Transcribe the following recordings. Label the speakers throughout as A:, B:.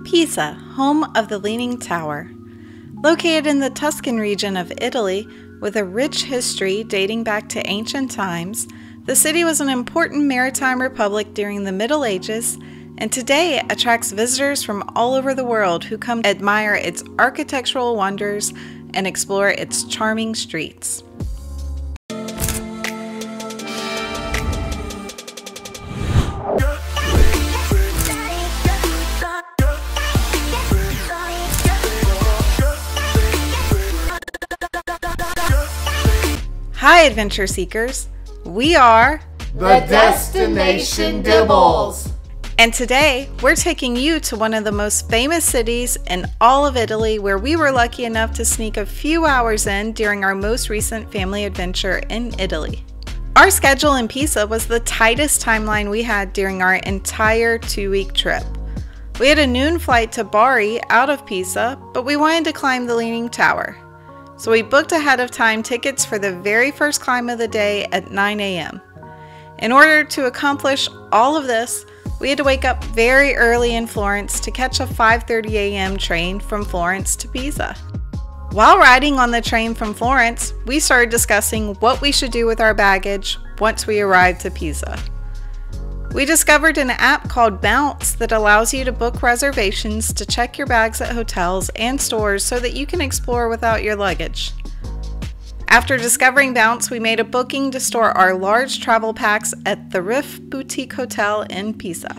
A: Pisa, home of the Leaning Tower. Located in the Tuscan region of Italy, with a rich history dating back to ancient times, the city was an important maritime republic during the Middle Ages, and today it attracts visitors from all over the world who come to admire its architectural wonders and explore its charming streets. Hi, adventure seekers. We are
B: the Destination Dibbles.
A: And today, we're taking you to one of the most famous cities in all of Italy, where we were lucky enough to sneak a few hours in during our most recent family adventure in Italy. Our schedule in Pisa was the tightest timeline we had during our entire 2-week trip. We had a noon flight to Bari out of Pisa, but we wanted to climb the Leaning Tower. So we booked ahead of time tickets for the very first climb of the day at 9 a.m. In order to accomplish all of this, we had to wake up very early in Florence to catch a 5:30 a.m. train from Florence to Pisa. While riding on the train from Florence, we started discussing what we should do with our baggage once we arrived to Pisa. We discovered an app called Bounce that allows you to book reservations to check your bags at hotels and stores so that you can explore without your luggage. After discovering Bounce, we made a booking to store our large travel packs at the Riff boutique hotel in Pisa.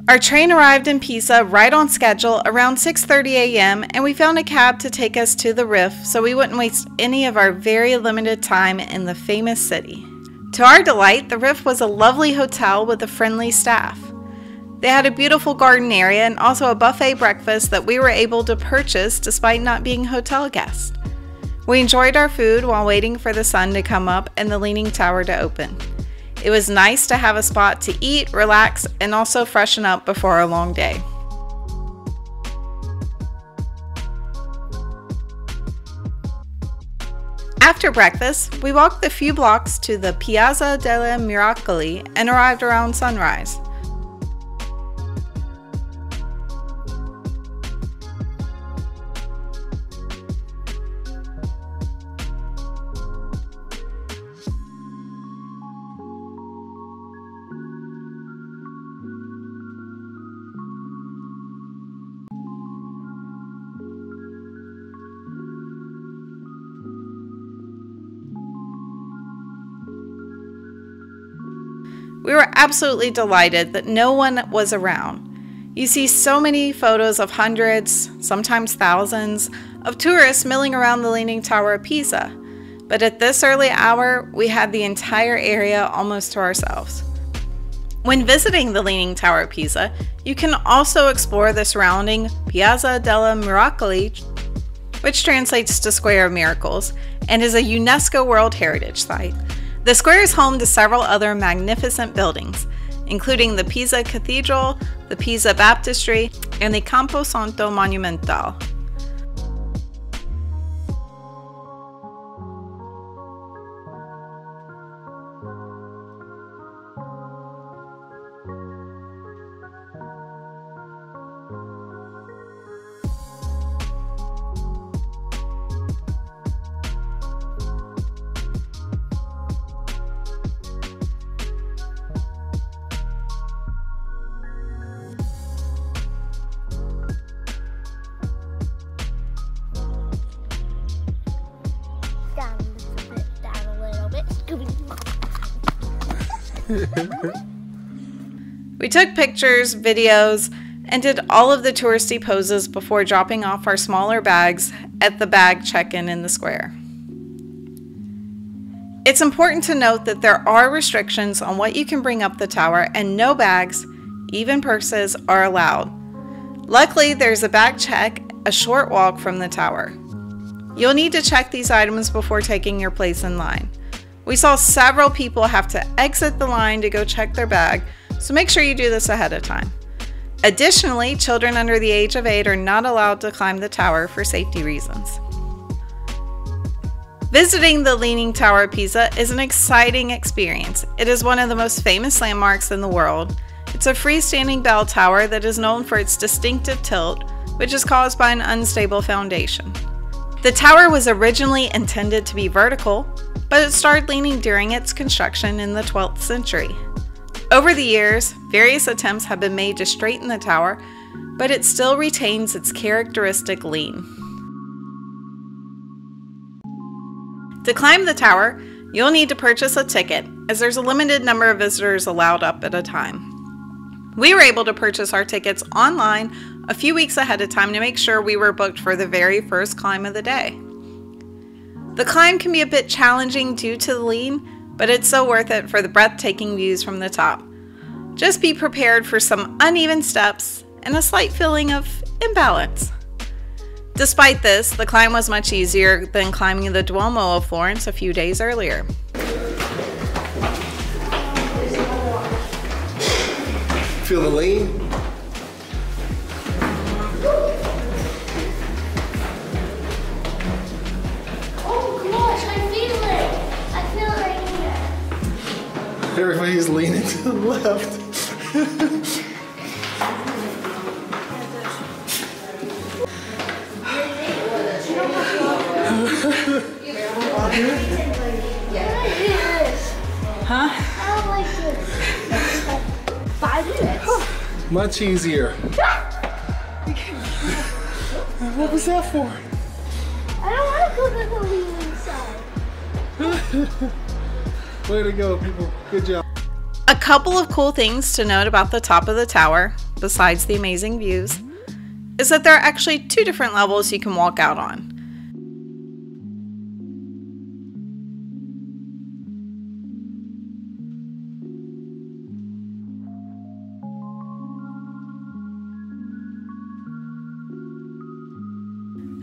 A: Our train arrived in Pisa right on schedule around 6:30 a.m. and we found a cab to take us to the Riff so we wouldn't waste any of our very limited time in the famous city. To our delight, the Riff was a lovely hotel with a friendly staff. They had a beautiful garden area and also a buffet breakfast that we were able to purchase despite not being hotel guests. We enjoyed our food while waiting for the sun to come up and the Leaning Tower to open. It was nice to have a spot to eat, relax, and also freshen up before a long day. After breakfast, we walked a few blocks to the Piazza Della Moroccoli and arrived around sunrise. We were absolutely delighted that no one was around. You see so many photos of hundreds, sometimes thousands, of tourists milling around the Leaning Tower of Pisa, but at this early hour, we had the entire area almost to ourselves. When visiting the Leaning Tower of Pisa, you can also explore the surrounding Piazza della Moroccoli, which translates to Square of Miracles, and is a UNESCO World Heritage Site. The square is home to several other magnificent buildings, including the Pisa Cathedral, the Pisa Baptistry, and the Campo Santo Monumental. We took pictures, videos, and did all of the touristy poses before dropping off our smaller bags at the bag check-in in the square. It's important to note that there are restrictions on what you can bring up the tower, and no bags, even purses, are allowed. Luckily, there's a bag check a short walk from the tower. You'll need to check these items before taking your place in line. We saw several people have to exit the line to go check their bag, so make sure you do this ahead of time. Additionally, children under the age of 8 are not allowed to climb the tower for safety reasons. Visiting the Leaning Tower of Pisa is an exciting experience. It is one of the most famous landmarks in the world, It's a freestanding bell tower that is known for its distinctive tilt, which is caused by an unstable foundation. The tower was originally intended to be vertical, but it started leaning during its construction in the 12th century. Over the years, various attempts have been made to straighten the tower, but it still retains its characteristic lean. To climb the tower, you'll need to purchase a ticket, as there's a limited number of visitors allowed up at a time. We were able to purchase our tickets online a few weeks ahead of time to make sure we were booked for the very first climb of the day. The climb can be a bit challenging due to the lean, but it's so worth it for the breathtaking views from the top. Just be prepared for some uneven steps and a slight feeling of imbalance. Despite this, the climb was much easier than climbing the Duomo of Florence a few days earlier.
C: Feel the lean?
D: Oh gosh, I feel it! I feel it right here.
C: Everybody's leaning to the left.
A: Huh?
D: I don't like this. 5 minutes.
C: Much easier. What was that for?
D: I don't want to go to the leaning side.
C: Way to go, people. Good job.
A: A couple of cool things to note about the top of the tower, besides the amazing views, is that there are actually 2 different levels you can walk out on.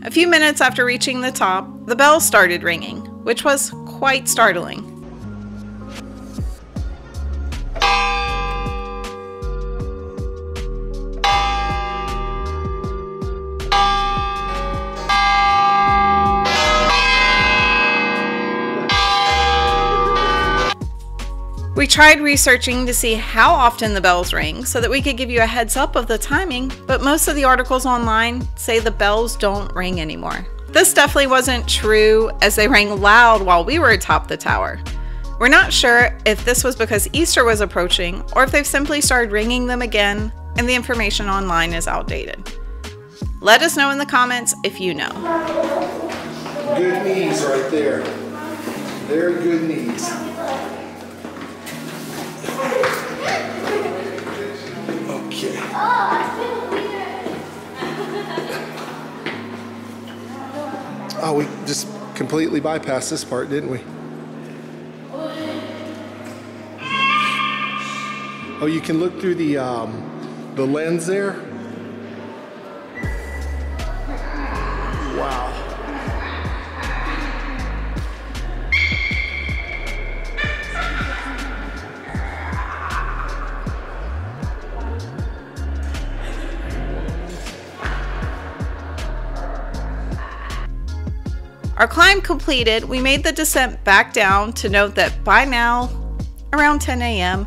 A: A few minutes after reaching the top, the bell started ringing, which was quite startling. We tried researching to see how often the bells ring so that we could give you a heads up of the timing, but most of the articles online say the bells don't ring anymore. This definitely wasn't true, as they rang loud while we were atop the tower. We're not sure if this was because Easter was approaching or if they've simply started ringing them again and the information online is outdated. Let us know in the comments if you know.
C: Good knees right there. Very good knees. Okay.
D: Oh, I feel weird.
C: Oh, we just completely bypassed this part, didn't we? Oh, you can look through the lens there. Wow.
A: Our climb completed, we made the descent back down to note that by now, around 10 a.m.,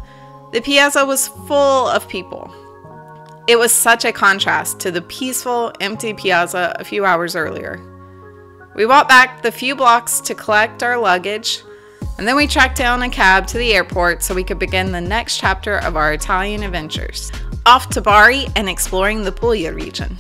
A: the Piazza was full of people. It was such a contrast to the peaceful, empty Piazza a few hours earlier. We walked back the few blocks to collect our luggage, and then we tracked down a cab to the airport so we could begin the next chapter of our Italian adventures, off to Bari and exploring the Puglia region.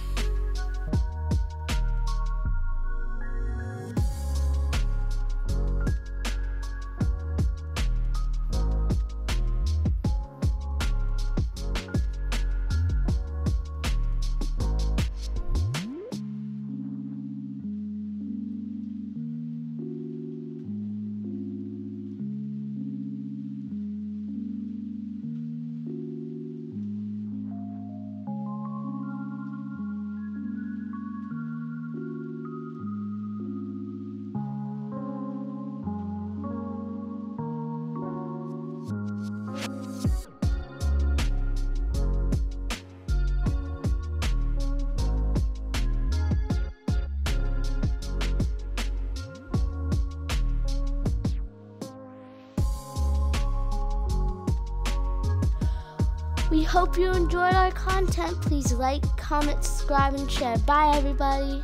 D: We hope you enjoyed our content. Please like, comment, subscribe, and share. Bye, everybody.